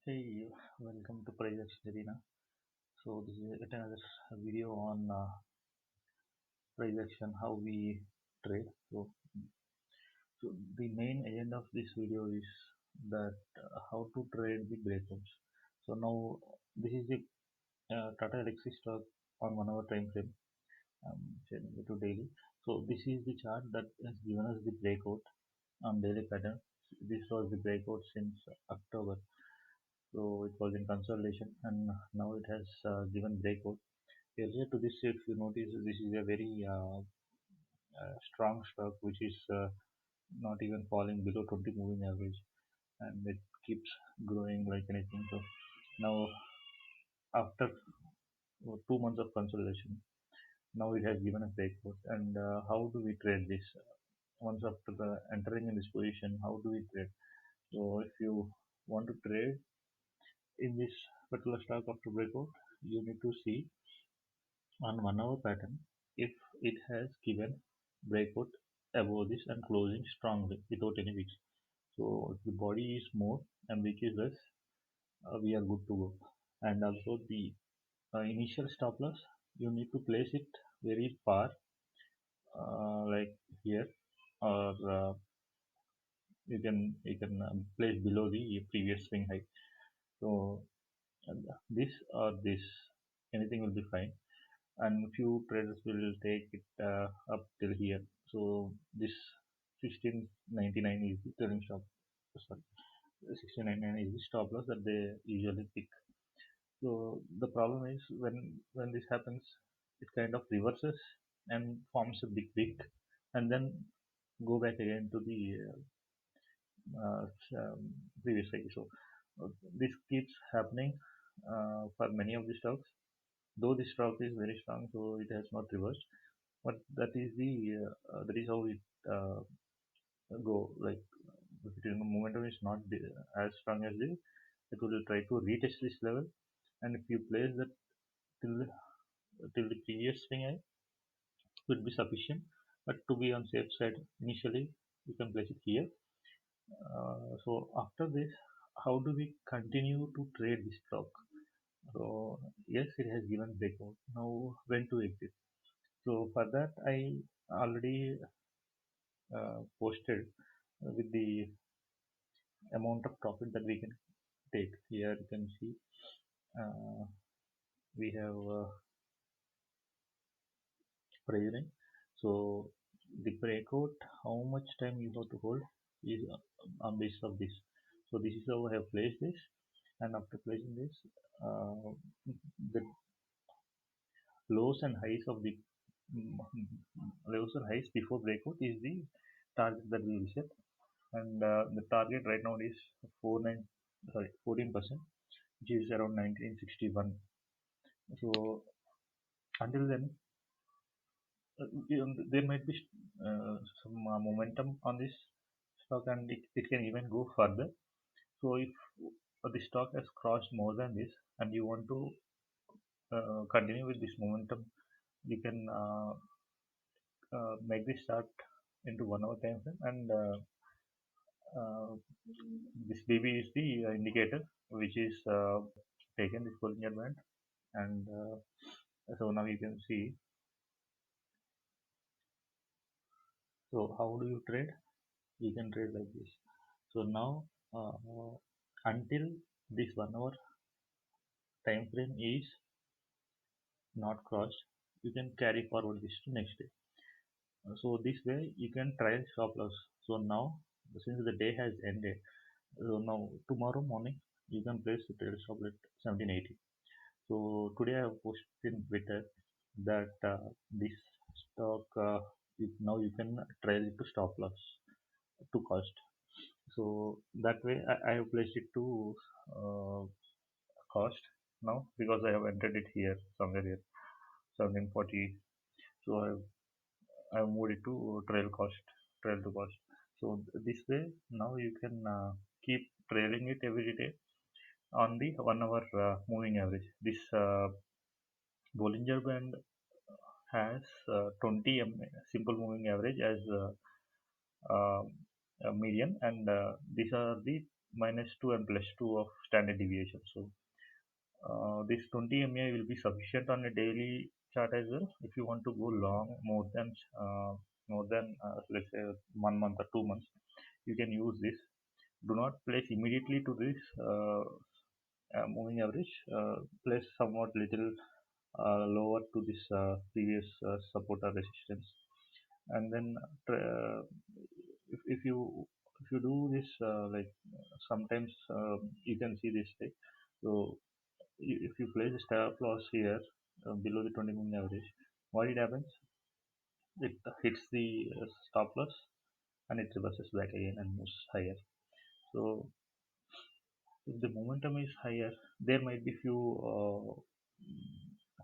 Hey, welcome to Price Action Arena. So this is yet another video on price action, how we trade. So the main agenda of this video is that how to trade the breakouts. So now this is the Tata Elxsi stock on 1 hour time frame. Sharing it to daily. So this is the chart that has given us the breakout on daily pattern. This was the breakout since October. So it was in consolidation and now it has given breakout. Earlier to this, if you notice, this is a very strong stock which is not even falling below 20 moving average, and it keeps growing like anything. So now, after 2 months of consolidation, now it has given a breakout. And how do we trade this? Once after the entering in this position, how do we trade? So if you want to trade in this particular stock after breakout, you need to see on 1 hour pattern if it has given breakout above this and closing strongly without any wicks. So if the body is more and wick is less, we are good to go. And also the initial stop loss, you need to place it very far, like here, or you can place below the previous swing high. So this or this, anything will be fine. And few traders will take it up till here. So this 1699 is the trailing stop. Sorry, 1699 is the stop loss that they usually pick. So the problem is when this happens, it kind of reverses and forms a big wick, and then go back again to the uh, um, previous high. So this keeps happening for many of the stocks. Though the stock is very strong, so it has not reversed. But that is how it uh, go. Like if it is, momentum is not as strong as this, it will try to retest this level. And if you place that till the previous swing high, would be sufficient. But to be on safe side, initially you can place it here. So after this, how do we continue to trade this stock? So yes, it has given breakout. Now when to exit? So for that, I already posted with the amount of profit that we can take. Here you can see we have pricing. So the breakout, how much time you have to hold is on basis of this. So this is how I have placed this, and after placing this, the lows and highs of the lows and highs before breakout is the target that we will set, and the target right now is 14%, which is around 1961. So until then, there might be some momentum on this stock, and it can even go further. So if the stock has crossed more than this and you want to continue with this momentum, you can make this chart into 1 hour time frame, and uh, this BB is the indicator which is taken this Bollinger Band, and so now you can see. So how do you trade? You can trade like this. So now until this 1 hour time frame is not crossed, you can carry forward this to next day. So this way you can try stop loss. So now since the day has ended, so now tomorrow morning you can place the trail stop at 1780. So today I have posted in Twitter that this stock now you can trail it to stop loss to cost. So that way I have placed it to uh, cost now because I have entered it here somewhere here 1740. So I've moved it to trail to cost. So this way now you can keep trailing it every day on the 1 hour moving average. This Bollinger Band has 20 simple moving average as uh, median, and these are the -2 and +2 of standard deviation. So this 20 MA will be sufficient on a daily chart as well. If you want to go long, more than let's say 1 month or 2 months, you can use this. Do not place immediately to this moving average. Place somewhat little lower to this previous support or resistance, and then if you do this like sometimes you can see this way. So if you place a stop loss here below the 20 moving average, what it happens, it hits the stop loss and it reverses back again and moves higher. So if the momentum is higher, there might be few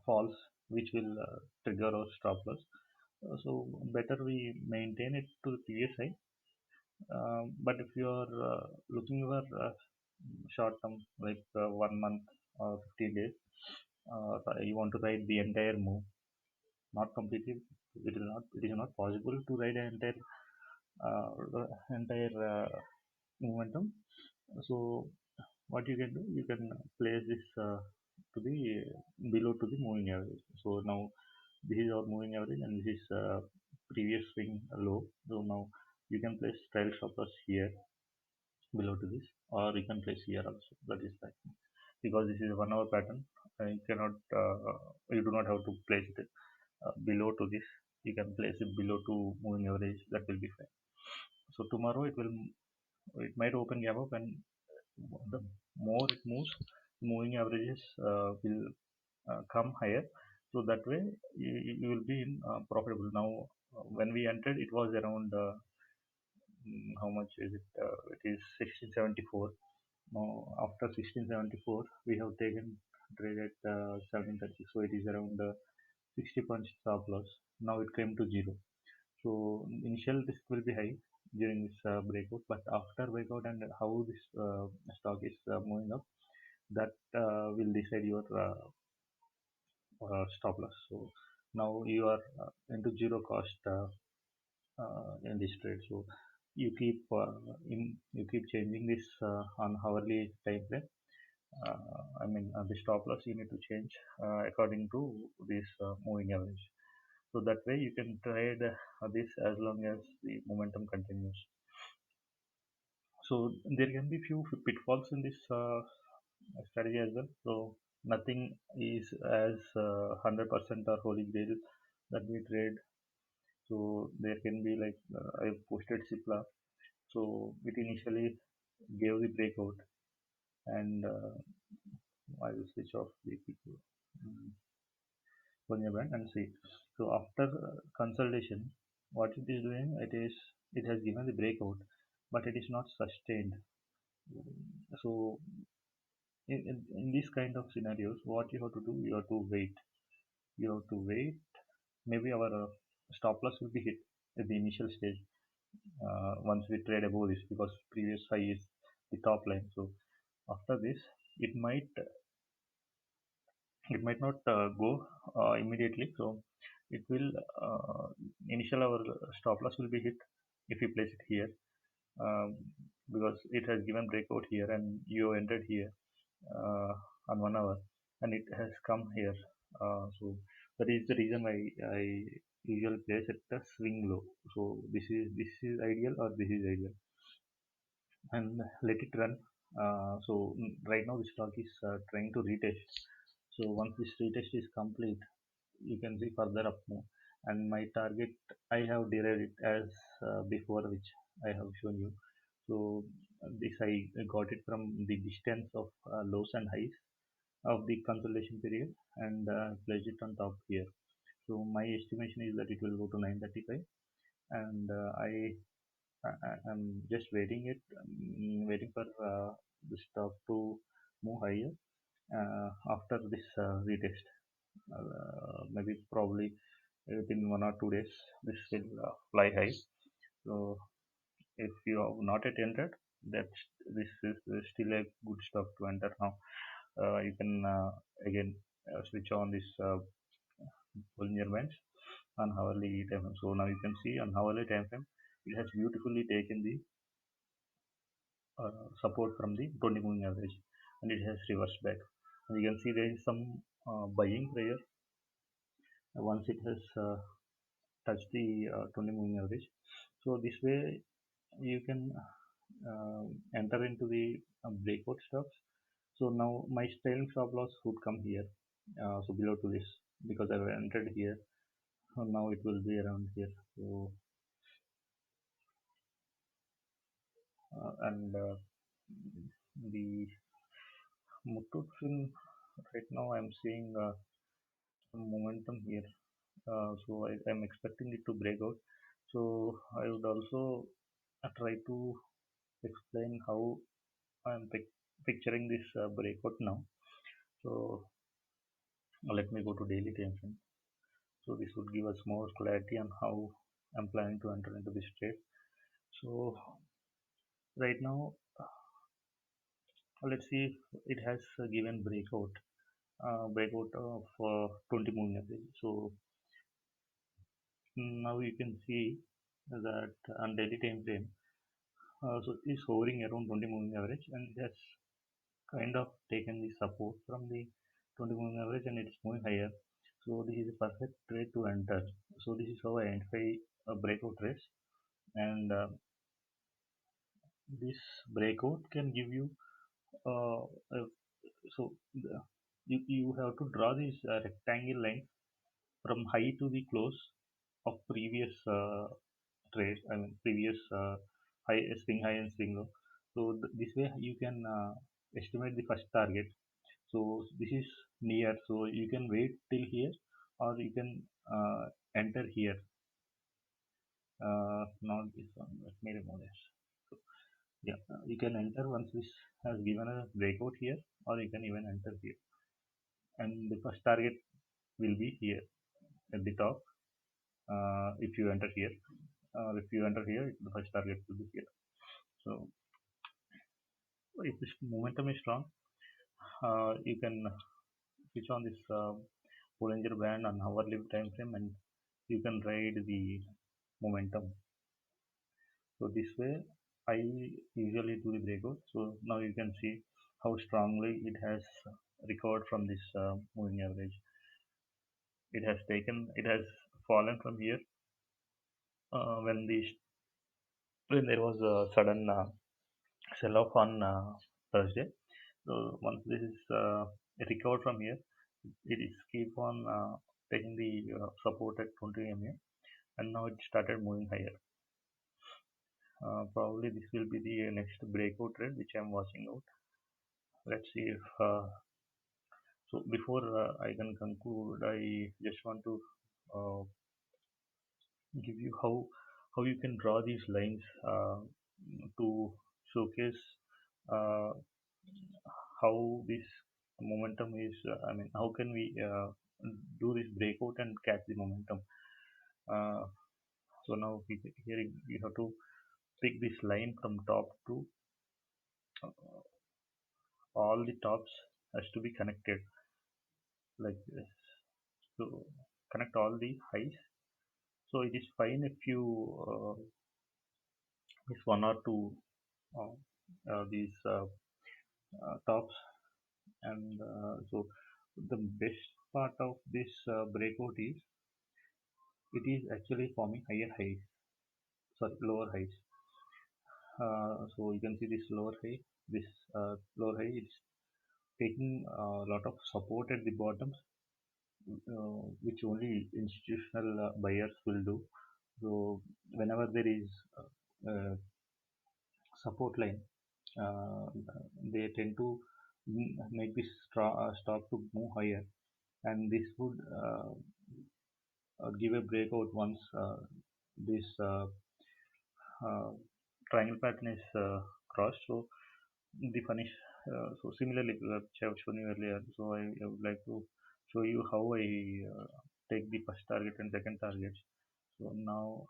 falls which will trigger our stop loss. So better we maintain it to the previous high. But if you are looking for short term, like 1 month or 15 days, you want to ride the entire move, not completely. It is not possible to ride an entire momentum. So what you can do, you can place this to the below to the moving average. So now this is our moving average and this is previous swing low. So now you can place trail stop loss here below to this, or you can place here also. That is fine because this is a 1 hour pattern. You cannot you do not have to place it below to this. You can place it below to moving average. That will be fine. So tomorrow it might open gap up, and the more it moves, moving averages will come higher. So that way you will be in profitable. Now when we entered, it was around how much is it? It is 1674. Now after 1674, we have taken trade at 1730. So it is around 60 punch stop loss. Now it came to zero. So initial risk will be high during this breakout, but after breakout and how this stock is moving up, that will decide your stop loss. So now you are into zero cost in this trade. So you keep you keep changing this on hourly time frame. I mean the stop loss you need to change according to this moving average. So that way you can trade this as long as the momentum continues. So there can be few pitfalls in this strategy as well. So nothing is as 100% or holy grail that we trade. So there can be like I posted Cipla. So it initially gave the breakout, and I will switch off the Sonia brand and see. So after consolidation, what it is doing, it has given the breakout, but it is not sustained. So in this kind of scenarios, what you have to do, you have to wait. You have to wait. Maybe our stop loss will be hit at the initial stage once we trade above this, because previous high is the top line. So after this, it might it might not go immediately. So it will initial our stop loss will be hit if you place it here, um, because it has given breakout here and you entered here on 1 hour and it has come here. So that is the reason why I usually place at the swing low. So this is ideal, or this is ideal, and let it run. So right now the stock is trying to retest. So once this retest is complete, you can see further up move. And my target, I have derived it as before, which I have shown you. So this I got it from the distance of lows and highs of the consolidation period, and placed it on top here. So my estimation is that it will go to 935, and I'm just waiting for the stock to move higher after this retest. Maybe probably within 1 or 2 days, this will fly high. So if you have not yet entered, that this is still a good stock to enter now. You can again switch on this Bollinger Bands on hourly time frame. So now you can see on hourly time frame, it has beautifully taken the support from the 20 moving average, and it has reversed back. And you can see there is some buying prayer once it has touched the 20 moving average. So this way you can enter into the breakout stocks. So now my trailing stop loss would come here, so below to this, because I've entered here. So now it will be around here. So and the Muthoot Fin, right now I'm seeing some momentum here. So I'm expecting it to break out. So I would also try to explain how I'm picturing this breakout now. So let me go to daily time frame. So this would give us more clarity on how I'm planning to enter into this trade. So right now, let's see if it has given breakout of 20 moving average. So now you can see that on daily time frame, so it is hovering around 20 moving average, and it has kind of taken the support from the 20 moving average, and it's moving higher. So this is a perfect trade to enter. So this is how I identify a breakout trades, and this breakout can give you uh, uh, so you have to draw this rectangle line from high to the close of previous trade, I mean previous high, swing high and swing low. So this way you can estimate the first target. So this is near, so you can wait till here, or you can enter here. Not this one, let me remove this. So yeah, you can enter once this has given a breakout here, or you can even enter here, and the first target will be here at the top. If you enter here, or if you enter here, the first target will be here. So if this momentum is strong, you can switch on this Bollinger Band on hourly time frame, and you can ride the momentum. So this way I usually do the breakout. So now you can see how strongly it has recovered from this moving average. It has fallen from here when when there was a sudden sell off on Thursday. So once this is recovered from here, it is keep on taking the support at 20 MA, and now it started moving higher. Probably this will be the next breakout trend which I'm watching out. Let's see if so. Before I can conclude, I just want to uh, give you how you can draw these lines to showcase uh, how this momentum is. I mean, how can we do this breakout and catch the momentum? Uh, so now here you have to pick this line from top to all the tops has to be connected like this. So connect all the highs. So it is fine if you miss one or two uh, these tops, and so the best part of this breakout is it is actually forming higher highs, sorry, lower highs. So you can see this this lower high, it's taking a lot of support at the bottom, which only institutional buyers will do. So whenever there is support line, uh, they tend to make this stock to move higher, and this would give a breakout once this uh, triangle pattern is crossed. So the finish. So similarly, which I have shown you earlier. So I would like to show you how I take the first target and second target. So now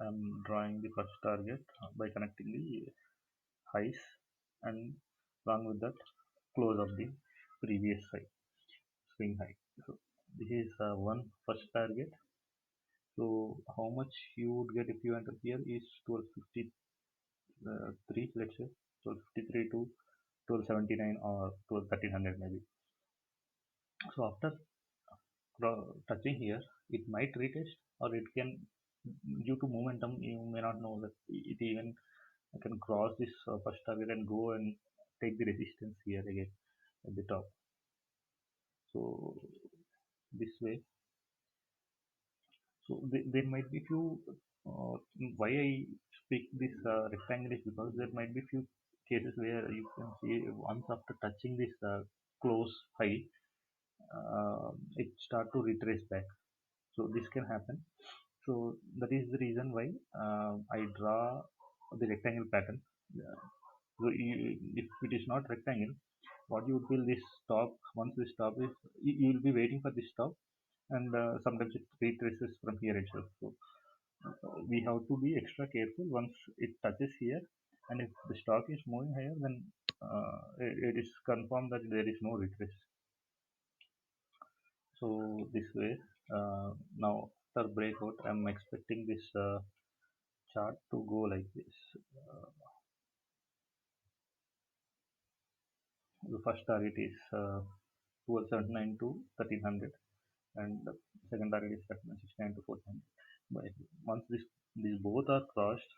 I'm drawing the first target by connecting the highs, and along with that close of the previous high, swing high. So this is one first target. So how much you would get if you enter here is 1250. 1253, let's say 1253 to 1279 or 1300 maybe. So after touching here, it might retest, or it can, due to momentum, you may not know that it even can cross this first target and go and take the resistance here again at the top. So this way, so there might be few, uh, why I speak this rectangle is because there might be few cases where you can see once after touching this close high, it start to retrace back. So this can happen. So that is the reason why I draw the rectangle pattern. So if it is not rectangle, what you will this stop, once this stop is, you will be waiting for this stop, and sometimes it retraces from here itself. So we have to be extra careful once it touches here, and if the stock is moving higher, then it is confirmed that there is no retrace. So this way, now after breakout, I'm expecting this chart to go like this. uh, the first target is 1279 to 1300, and the second target is 1369 to 1400. But once these both are crossed,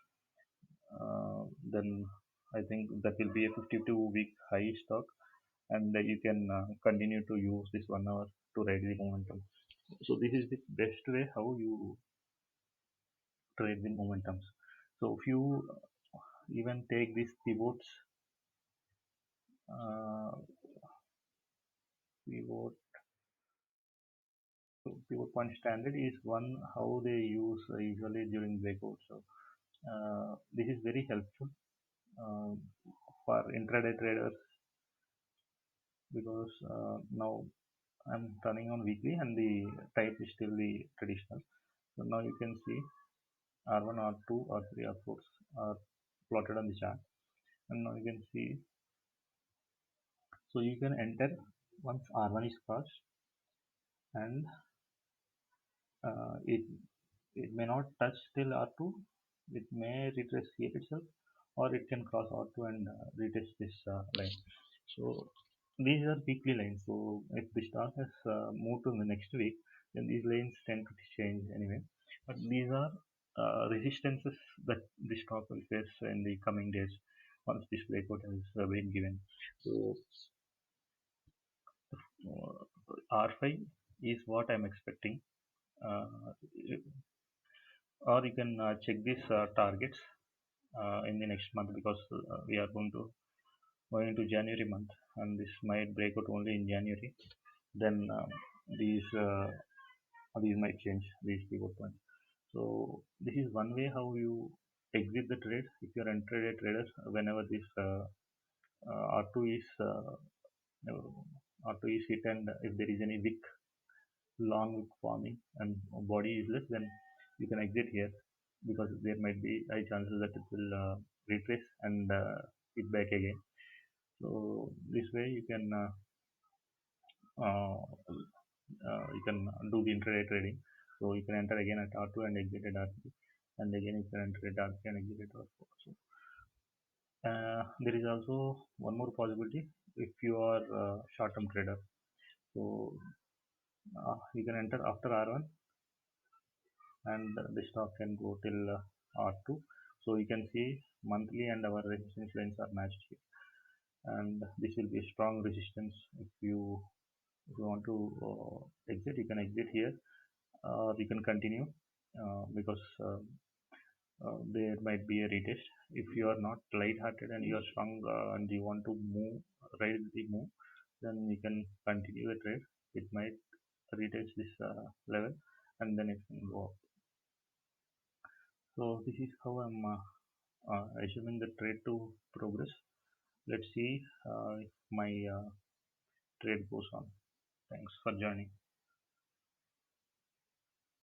then I think that will be a 52-week high stock, and you can continue to use this 1 hour to ride the momentum. So this is the best way how you trade the momentums. So if you even take these pivots, uh, pivot pivot point standard is one how they use usually during breakout. So this is very helpful uh, for intraday traders, because now I'm turning on weekly and the type is still the traditional. So now you can see R1, R2, R3, R4 are plotted on the chart, and now you can see. So you can enter once R1 is crossed, and it may not touch till R2. It may retrace here itself, or it can cross R2 and retest this line. So these are weekly lines. So if the stock has moved to the next week, then these lines tend to change anyway. But these are resistances that the stock will face in the coming days once this breakout has been given. So R5 is what I'm expecting. Uh, or you can check these targets in the next month, because we are going into January month, and this might break out only in January. Then these uh, these might change, these pivot points. So this is one way how you exit the trade if you're an intraday trader. Whenever this R2 is R2 is hit, and if there is any wick, long wick forming and body is less, then you can exit here, because there might be high chances that it will retrace and hit back again. So this way uh, you can do the intraday trading. So you can enter again at R2 and exit at R3, and again you can enter at R3 and exit at R4. So there is also one more possibility if you are a short-term trader. So you can enter after R1, and the stock can go till R2. So you can see monthly and our resistance lines are matched here, and this will be a strong resistance. If you want to exit, you can exit here, or you can continue, because there might be a retest. If you are not light-hearted and you are strong, and you want to ride the move, then you can continue the trade. It might retest this level, and then it can go up. So this is how I'm assuming the trade to progress. Let's see if my trade goes on. Thanks for joining.